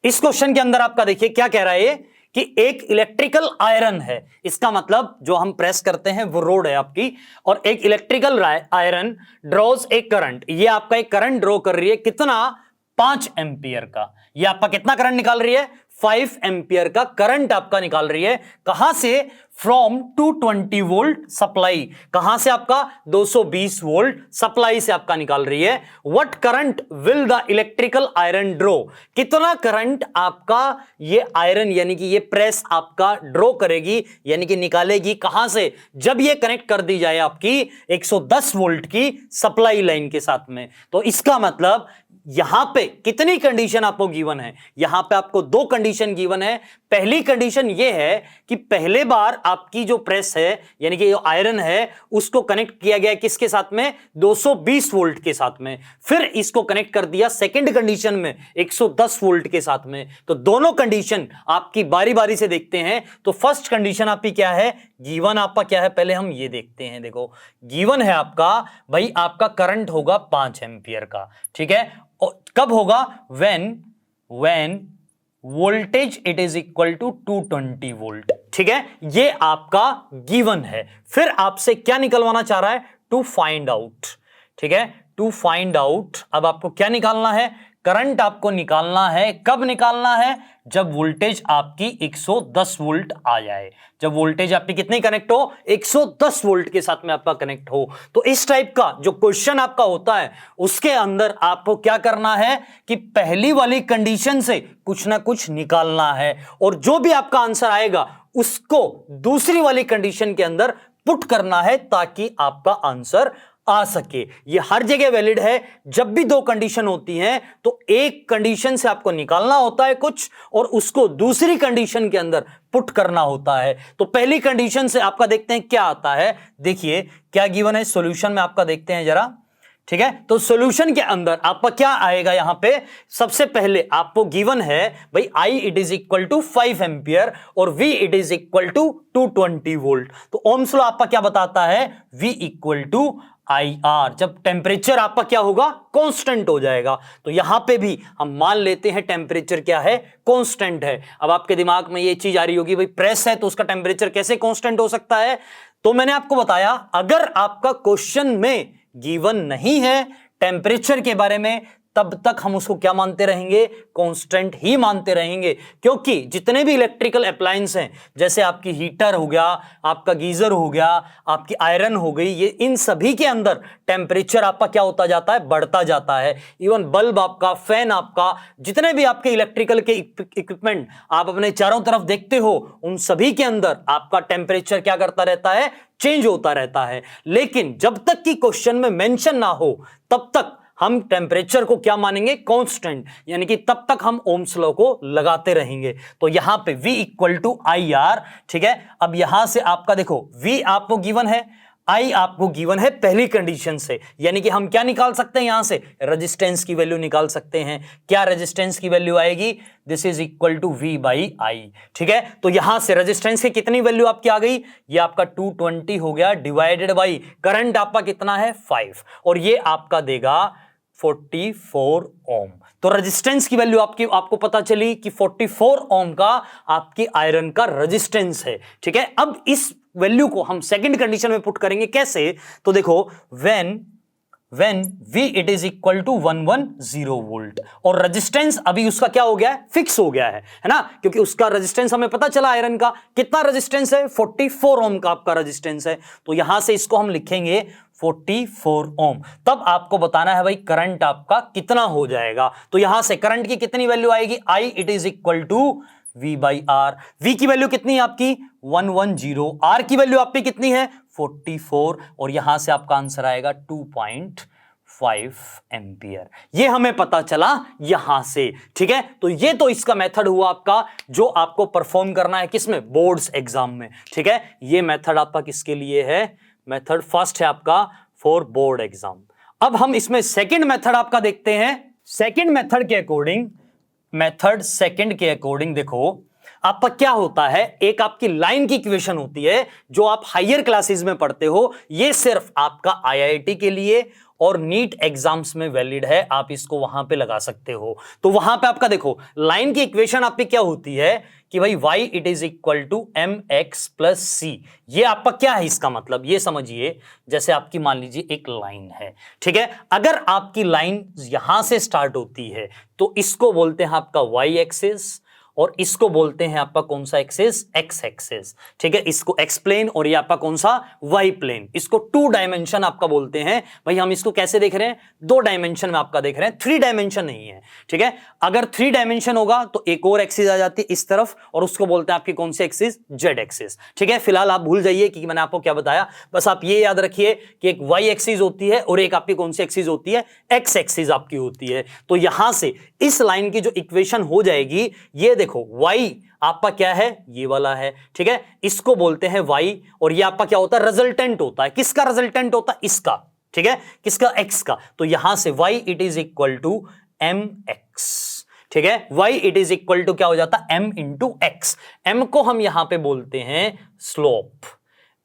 इस क्वेश्चन के अंदर आपका देखिए क्या कह रहा है ये कि एक इलेक्ट्रिकल आयरन है, इसका मतलब जो हम प्रेस करते हैं वो रोड है आपकी, और एक इलेक्ट्रिकल आयरन ड्रॉज एक करंट, ये आपका एक करंट ड्रॉ कर रही है कितना, 5 एम्पियर का। ये आपका कितना करंट निकाल रही है, 5 एम्पियर का करंट आपका निकाल रही है। कहां से, फ्रॉम 220 वोल्ट सप्लाई, कहां से आपका 220 वोल्ट सप्लाई से आपका निकाल रही है। What current will the electrical iron draw, कितना करंट आपका ये आयरन यानी कि ये प्रेस आपका ड्रॉ करेगी यानी कि निकालेगी, कहां से, जब ये कनेक्ट कर दी जाए आपकी 110 वोल्ट की सप्लाई लाइन के साथ में। तो इसका मतलब यहां पे कितनी कंडीशन आपको गिवन है, यहां पे आपको 2 कंडीशन गिवन है। पहली कंडीशन यह है कि पहले बार आपकी जो प्रेस है यानी कि जो आयरन है उसको कनेक्ट किया गया किसके साथ में, 220 वोल्ट के साथ में, फिर इसको कनेक्ट कर दिया सेकंड कंडीशन में 110 वोल्ट के साथ में। तो दोनों कंडीशन आपकी बारी बारी से देखते हैं। तो फर्स्ट कंडीशन आपकी क्या है, गिवन आपका क्या है, पहले हम ये देखते हैं। देखो गिवन है आपका भाई, आपका करंट होगा 5 एम्पियर का, ठीक है। और कब होगा, when voltage it is equal to 220 volt, ठीक है। ये आपका गिवन है। फिर आपसे क्या निकलवाना चाह रहा है, टू फाइंड आउट, ठीक है, टू फाइंड आउट। अब आपको क्या निकालना है, करंट आपको निकालना है। कब निकालना है, जब वोल्टेज आपकी 110 वोल्ट आ जाए, जब वोल्टेज आपकी कितनी कनेक्ट हो, 110 वोल्ट के साथ में आपका कनेक्ट हो। तो इस टाइप का जो क्वेश्चन आपका होता है उसके अंदर आपको क्या करना है कि पहली वाली कंडीशन से कुछ ना कुछ निकालना है, और जो भी आपका आंसर आएगा उसको दूसरी वाली कंडीशन के अंदर पुट करना है ताकि आपका आंसर आ सके। ये हर जगह वैलिड है। जब भी 2 कंडीशन होती हैं तो एक कंडीशन से आपको निकालना होता है कुछ, और उसको दूसरी कंडीशन के अंदर पुट करना होता है। तो पहली कंडीशन से आपका देखते हैं क्या आता है। देखिए क्या गिवन है, सॉल्यूशन में आपका देखते हैं जरा, ठीक है। तो सॉल्यूशन के अंदर आपका क्या आएगा, यहां पे सबसे पहले आपको गिवन है भाई I it is equal to 5 ampere और V it is equal to 220 volt. तो ओम्स लॉ आपका क्या बताता है, V इक्वल टू IR, जब टेम्परेचर आपका क्या होगा, कांस्टेंट हो जाएगा। तो यहां पे भी हम मान लेते हैं टेम्परेचर क्या है, कांस्टेंट है। अब आपके दिमाग में ये चीज आ रही होगी भाई प्रेस है तो उसका टेम्परेचर कैसे कांस्टेंट हो सकता है। तो मैंने आपको बताया अगर आपका क्वेश्चन में गिवन नहीं है टेम्परेचर के बारे में, तब तक हम उसको क्या मानते रहेंगे, कांस्टेंट ही मानते रहेंगे। क्योंकि जितने भी इलेक्ट्रिकल अप्लायंस हैं, जैसे आपकी हीटर हो गया, आपका गीजर हो गया, आपकी आयरन हो गई, ये इन सभी के अंदर टेम्परेचर आपका क्या होता जाता है, बढ़ता जाता है। इवन बल्ब आपका, फैन आपका, जितने भी आपके इलेक्ट्रिकल के इक्विपमेंट आप अपने चारों तरफ देखते हो, उन सभी के अंदर आपका टेम्परेचर क्या करता रहता है, चेंज होता रहता है। लेकिन जब तक कि क्वेश्चन में मेंशन ना हो तब तक हम टेम्परेचर को क्या मानेंगे, कांस्टेंट, यानी कि तब तक हम ओम्स लॉ को लगाते रहेंगे। तो यहां पे V इक्वल टू IR, ठीक है। अब यहां से आपका देखो V आपको गिवन है, I आपको गिवन है पहली कंडीशन से, यानी कि हम क्या निकाल सकते हैं, यहां से रेजिस्टेंस की वैल्यू निकाल सकते हैं। क्या रेजिस्टेंस की वैल्यू आएगी, this is equal to V by I, ठीक है। तो यहां से रेजिस्टेंस की कितनी वैल्यू आपकी आ गई, ये आपका 220 हो गया, डिवाइडेड बाई करंट आपका कितना है 5, और ये आपका देगा 44 ओम। तो रेजिस्टेंस की वैल्यू आपको पता चली कि 44 ओम का आपकी आयरन का रेजिस्टेंस है, ठीक है। अब इस वैल्यू को हम सेकंड कंडीशन में पुट करेंगे, कैसे, तो देखो when V it is equal to 110 volt, और रेजिस्टेंस अभी उसका क्या हो गया है, फिक्स हो गया है ना, क्योंकि उसका रेजिस्टेंस हमें पता चला आयरन का कितना रेजिस्टेंस है, 44 ओम का आपका रेजिस्टेंस है। तो यहां से इसको हम लिखेंगे 44 ओम। तब आपको बताना है भाई करंट आपका कितना हो जाएगा। तो यहां से करंट की कितनी वैल्यू आएगी, I it is equal to V by R। V की वैल्यू कितनी है आपकी 110, R की वैल्यू आपकी कितनी है 44, और यहां से आपका आंसर आएगा 2.5 एम्पियर। ये हमें पता चला यहां से, ठीक है। तो ये तो इसका मेथड हुआ आपका जो आपको परफॉर्म करना है किसमें, बोर्ड्स एग्जाम में, ठीक है। ये मेथड आपका किसके लिए है, मेथड फर्स्ट है आपका फॉर बोर्ड एग्जाम। अब हम इसमें सेकंड मेथड आपका देखते हैं। सेकंड मेथड के अकॉर्डिंग, मेथड सेकंड के अकॉर्डिंग देखो आपका क्या होता है, एक आपकी लाइन की इक्वेशन होती है जो आप हायर क्लासेस में पढ़ते हो। ये सिर्फ आपका IIT के लिए और नीट एग्जाम्स में वैलिड है, आप इसको वहां पे लगा सकते हो। तो वहां पे आपका देखो लाइन की इक्वेशन आपकी क्या होती है कि भाई y it is equal to M x plus c. ये आपका क्या है, इसका मतलब ये समझिए, जैसे आपकी मान लीजिए एक लाइन है, ठीक है। अगर आपकी लाइन यहां से स्टार्ट होती है तो इसको बोलते हैं आपका y एक्सिस, और इसको बोलते हैं आपका कौन सा एक्सिस, एक्स एक्सिस, ठीक है। इसको एक्स प्लेन और ये आपका कौन सा, वाई प्लेन। इसको 2 डायमेंशन आपका बोलते हैं। भाई हम इसको कैसे देख रहे हैं, 2 डायमेंशन में आपका देख रहे हैं, 3 डायमेंशन नहीं है, ठीक है। अगर 3 डायमेंशन होगा तो एक और एक्सिस आ जाती है इस तरफ, और उसको बोलते हैं आपकी कौन सी एक्सिस, जेड एक्सिस, ठीक है। फिलहाल आप भूल जाइए कि मैंने आपको क्या बताया, बस आप ये याद रखिए कि एक वाई एक्सिस होती है और एक आपकी कौन सी एक्सिस होती है, एक्स एक्सिस आपकी होती है। तो यहां से इस लाइन की जो इक्वेशन हो जाएगी, ये देखो y आपका क्या है, ये वाला है, ठीक है। इसको बोलते हैं y, और ये आपका क्या होता है, रिजल्टेंट होता है। किसका रिजल्टेंट होता है, इसका, ठीक है, किसका, x का। तो यहां से y it is equal to M X, ठीक है। y it is equal to क्या हो जाता है, m इंटू एक्स। m को हम यहां पे बोलते हैं स्लोप,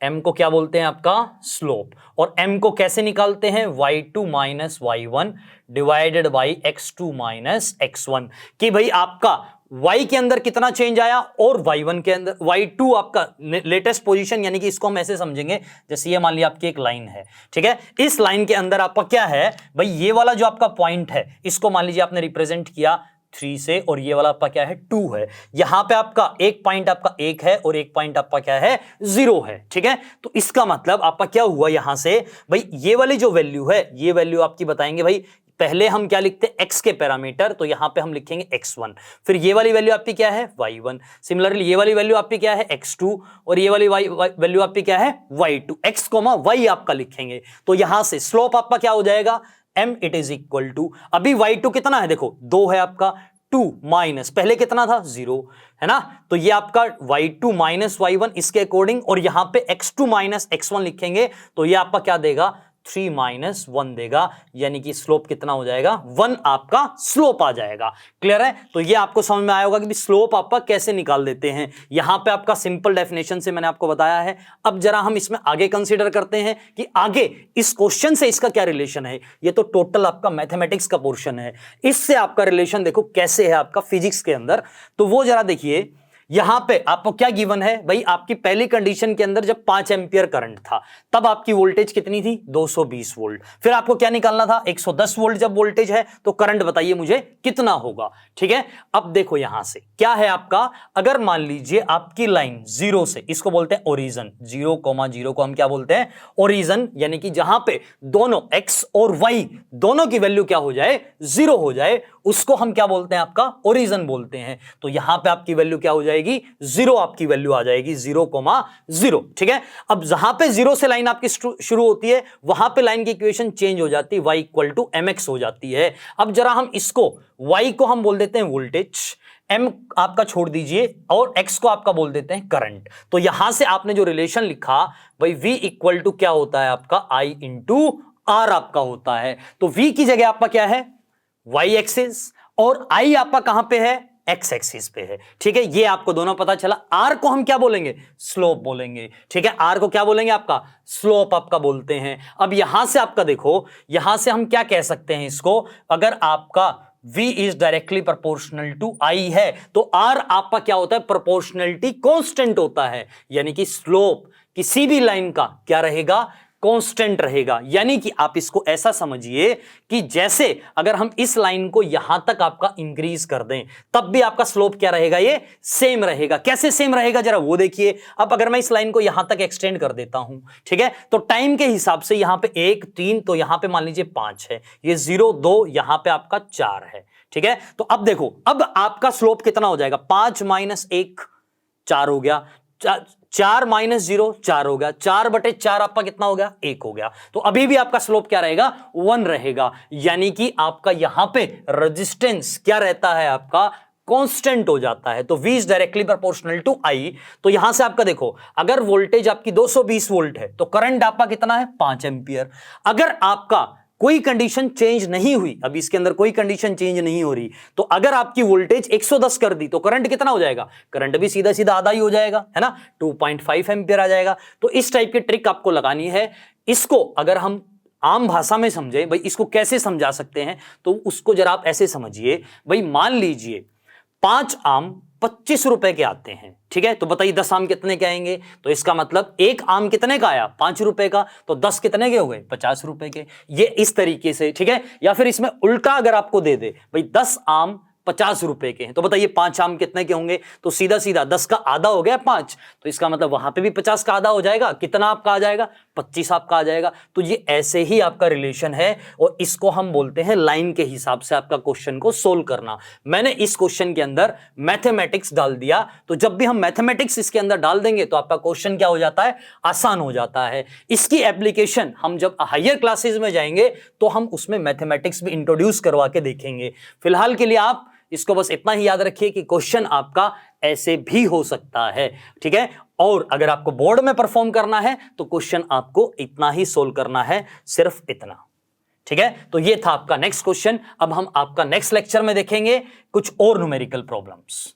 m को क्या बोलते हैं आपका, स्लोप। और m को कैसे निकालते हैं, y2 minus y1 divided by x2 minus x1, कि भाई आपका y के अंदर कितना चेंज आया और y1 के अंदर, y2 आपका लेटेस्ट पोजीशन, यानी कि इसको हम ऐसे समझेंगे जैसे ये मान लिया आपकी एक लाइन है, ठीक है। इस लाइन के अंदर आपका क्या है भाई, ये वाला जो आपका पॉइंट है इसको मान लीजिए आपने रिप्रेजेंट किया 3 से, और ये वाला आपका क्या है, 2 है। यहां पे आपका एक पॉइंट आपका 1 है और एक पॉइंट आपका क्या है, 0 है, ठीक है। तो इसका मतलब आपका क्या हुआ, यहां से भाई ये वाली जो वैल्यू है, ये वैल्यू आपकी बताएंगे भाई, पहले हम क्या लिखते हैं, x के पैरामीटर, तो यहां पे हम लिखेंगे x1, फिर ये वाली वैल्यू आपकी क्या है, y1, सिमिलरली ये वाली वैल्यू आपकी क्या है, x2, और ये वाली वैल्यू आपकी क्या है, y2, x, y आपका लिखेंगे। तो यहां से स्लोप आपका क्या हो जाएगा, m it is equal to, अभी y2 कितना है, देखो 2 है आपका, 2 माइनस पहले कितना था, 0 है ना। तो ये आपका y2 माइनस y1 इसके अकॉर्डिंग, और यहां पे x2 माइनस x1 लिखेंगे तो ये आपका क्या देगा, 3 माइनस 1 देगा, यानी कि स्लोप कितना हो जाएगा, 1 आपका स्लोप आ जाएगा। क्लियर है। तो ये आपको समझ में आया होगा कि स्लोप आपका कैसे निकाल देते हैं। यहां पे आपका सिंपल डेफिनेशन से मैंने आपको बताया है। अब जरा हम इसमें आगे कंसीडर करते हैं कि आगे इस क्वेश्चन से इसका क्या रिलेशन है। ये तो टोटल आपका मैथमेटिक्स का पोर्शन है, इससे आपका रिलेशन देखो कैसे है आपका फिजिक्स के अंदर। तो वो जरा देखिए, यहां पे आपको क्या गिवन है भाई, आपकी पहली कंडीशन के अंदर जब 5 एंपियर करंट था तब आपकी वोल्टेज कितनी थी, 220 वोल्ट। फिर आपको क्या निकालना था, 110 वोल्ट जब वोल्टेज है तो करंट बताइए मुझे कितना होगा, ठीक है। अब देखो यहां से क्या है आपका, अगर मान लीजिए आपकी लाइन 0 से, इसको बोलते हैं ओरिजन, 0,0 को हम क्या बोलते हैं, ओरिजन, यानी कि जहां पे दोनों x और y दोनों की वैल्यू क्या हो जाए, 0 हो जाए, उसको हम क्या बोलते हैं, आपका ओरिजन बोलते हैं। तो यहां पे आपकी वैल्यू क्या हो जाएगी, 0 आपकी वैल्यू आ जाएगी, 0,0, ठीक है। अब जहां पे 0 से लाइन आपकी शुरू होती है वहां पे लाइन की इक्वेशन चेंज हो जाती है, y इक्वल टू mx हो जाती है। अब जरा हम इसको, y को हम बोल देते हैं वोल्टेज, m आपका छोड़ दीजिए, और x को आपका बोल देते हैं करंट। तो यहां से आपने जो रिलेशन लिखा भाई v इक्वल टू क्या होता है आपका, I इंटू R आपका होता है। तो v की जगह आपका क्या है, y एक्सिस, और I आपका कहां पे है, x एक्सिस पे है, ठीक है। ये आपको दोनों पता चला। R को हम क्या बोलेंगे, स्लोप बोलेंगे, ठीक है। R को क्या बोलेंगे, आपका स्लोप आपका बोलते हैं। अब यहां से आपका देखो, यहां से हम क्या कह सकते हैं इसको, अगर आपका V is directly proportional to I है तो R आपका क्या होता है, प्रोपोर्शनलिटी कांस्टेंट होता है, यानी कि स्लोप किसी भी लाइन का क्या रहेगा, कांस्टेंट रहेगा। यानी कि आप इसको ऐसा समझिए कि जैसे अगर हम इस लाइन को यहां तक आपका इंक्रीज कर दें तब भी आपका स्लोप क्या रहेगा, ये सेम रहेगा। कैसे सेम रहेगा जरा वो देखिए। अब अगर मैं इस लाइन को यहां तक एक्सटेंड कर देता हूं, ठीक है, तो टाइम के हिसाब से यहां पे 1 3, तो यहां पे मान लीजिए 5 है, ये 0 2, यहां पे आपका 4 है, ठीक है। तो अब देखो, अब आपका स्लोप कितना हो जाएगा, 5 माइनस 1 4 हो गया, 4 माइनस 0 4 हो गया, 4/4 आपका कितना हो गया, 1 हो गया। तो अभी भी आपका स्लोप क्या रहेगा, 1 रहेगा। यानी कि आपका यहां पे रेजिस्टेंस क्या रहता है, आपका कांस्टेंट हो जाता है। तो V is directly proportional to I। तो यहां से आपका देखो, अगर वोल्टेज आपकी 220 वोल्ट है तो करंट आपका कितना है, 5 एंपियर। अगर आपका कोई कंडीशन चेंज नहीं हुई, अब इसके अंदर कोई कंडीशन चेंज नहीं हो रही, तो अगर आपकी वोल्टेज 110 कर दी तो करंट कितना हो जाएगा, करंट भी सीधा सीधा आधा ही हो जाएगा, है ना, 2.5 एम्पियर आ जाएगा। तो इस टाइप की ट्रिक आपको लगानी है। इसको अगर हम आम भाषा में समझे भाई, इसको कैसे समझा सकते हैं, तो उसको जरा आप ऐसे समझिए भाई, मान लीजिए 5 आम 25 रुपए के आते हैं, ठीक है, तो बताइए 10 आम कितने के आएंगे, तो इसका मतलब एक आम कितने का आया 5 रुपए का, तो 10 कितने के हो गए 50 रुपए के। ये इस तरीके से, ठीक है। या फिर इसमें उल्टा अगर आपको दे दे भाई 10 आम 50 रुपए के हैं, तो बताइए 5 आम कितने के होंगे, तो सीधा सीधा 10 का आधा हो गया 5, तो इसका मतलब वहां पे भी 50 का आधा हो जाएगा, कितना आपका आ जाएगा 25 आपका आ जाएगा। तो ये ऐसे ही आपका रिलेशन है और इसको हम बोलते हैं लाइन के हिसाब से आपका क्वेश्चन को सोल्व करना। मैंने इस क्वेश्चन के अंदर मैथमेटिक्स डाल दिया, तो जब भी हम मैथमेटिक्स इसके अंदर डाल देंगे तो आपका क्वेश्चन क्या हो जाता है, आसान हो जाता है। इसकी एप्लीकेशन हम जब हायर क्लासेस में जाएंगे तो हम उसमें मैथमेटिक्स भी इंट्रोड्यूस करवा के देखेंगे। फिलहाल के लिए आप इसको बस इतना ही याद रखिए कि क्वेश्चन आपका ऐसे भी हो सकता है, ठीक है। और अगर आपको बोर्ड में परफॉर्म करना है तो क्वेश्चन आपको इतना ही सोल्व करना है, सिर्फ इतना, ठीक है। तो ये था आपका नेक्स्ट क्वेश्चन। अब हम आपका नेक्स्ट लेक्चर में देखेंगे कुछ और न्यूमेरिकल प्रॉब्लम्स।